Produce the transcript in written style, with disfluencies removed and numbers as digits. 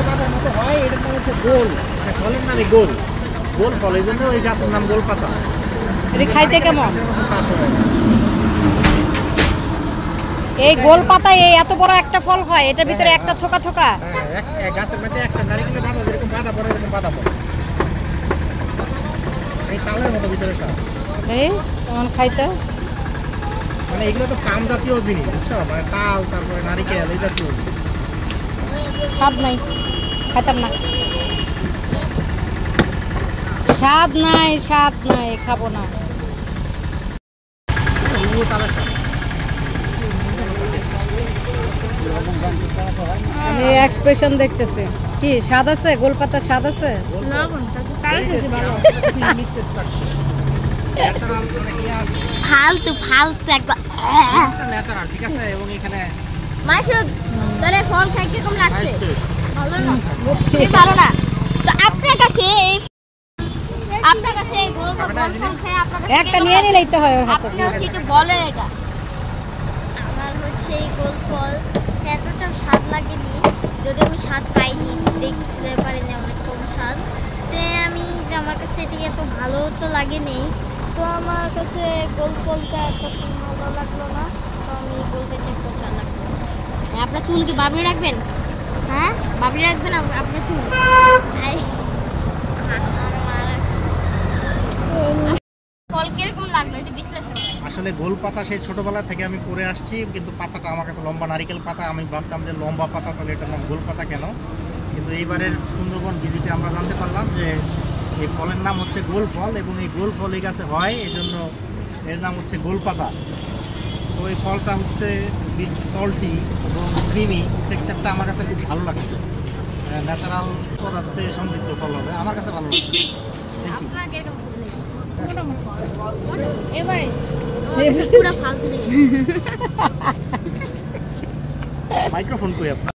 পাতার মতো হয়, এটার নাম হচ্ছে গোল, মানে ফলের নামে গোল, গোল ফল, এই জন্য এই গাছের নাম গোল পাতা। এটা খাইতে কেমন? এই গোল পাতায় এই এত বড় একটা ফল হয়, এটার ভিতরে একটা থোকা থোকা। হ্যাঁ, গাছের মধ্যে একটা নারিকেলের পাতা যেরকম পাতা পড়ে এরকম পাতা পড়ে, এই তালের মতো ভিতরে সব। এই কেমন খাইতে? মানে এগুলো তো পাম জাতীয় জিনিস, বুঝছো, মানে তাল, তারপরে নারিকেল, এই জাতীয়। স্বাদ নাই, খাইতাম না। স্বাদ নাই, স্বাদ নাই, খাবো না। আমি এক্সপ্রেশন দেখতেছি। কি স্বাদ আছে? গোলপাতার স্বাদ আছে? ফালতু ফালতু একবার ন্যাচারাল, ঠিক আছে। এবং এখানে মাসুদ তোরে ফল খাই কিরকম লাগছে? ভালো না, ভালো না। তো আপনার কাছে এই গোল ফল খাই আপনার কাছে একটা নিয়ে নিলেই তো হয় ওর হাতে। আপনি হচ্ছে একটু বলেন এটা। আমার হচ্ছে এই গোল ফল এতটা স্বাদ লাগেনি, যদি আমি স্বাদ পাইনি, দেখতে পারিনি, অনেক কম স্বাদ। আমার কাছে এটি এত ভালো তো লাগেনি, তো আমার কাছে গোল ফলটা এত ভালো লাগলো না, তো আমি বলতে চাই পচা লাগলো। আপনার চুল কি বাবরি রাখবেন? হ্যাঁ, বাবরি রাখবেন আপনার চুল? ফল কিরকম লাগলো এটা বিশ্লেষণ করেন। আসলে গোল পাতা সেই ছোটবেলা থেকে আমি পড়ে আসছি, কিন্তু পাতাটা আমার কাছে লম্বা নারিকেল পাতা, আমি ভাবতাম যে লম্বা পাতা, তাহলে এটার নাম গোল পাতা কেন? কিন্তু এইবারের সুন্দরবন ভিজিটে আমরা জানতে পারলাম যে এই ফলের নাম হচ্ছে গোল ফল, এবং এই গোল ফল এই গাছে হয়, এই জন্য এর নাম হচ্ছে গোল পাতা। সো এই ফলটা হচ্ছে বিট সল্টি এবং ক্রিমি, টেক্সচারটা আমার কাছে খুব ভালো লাগছে। ন্যাচারাল পদার্থে সমৃদ্ধ ফল হবে, আমার কাছে ভালো লাগছে। আপনার কিরকম এভারেজ পুরো ফালতু লেগেছে। মাইক্রোফোন কই আপনার?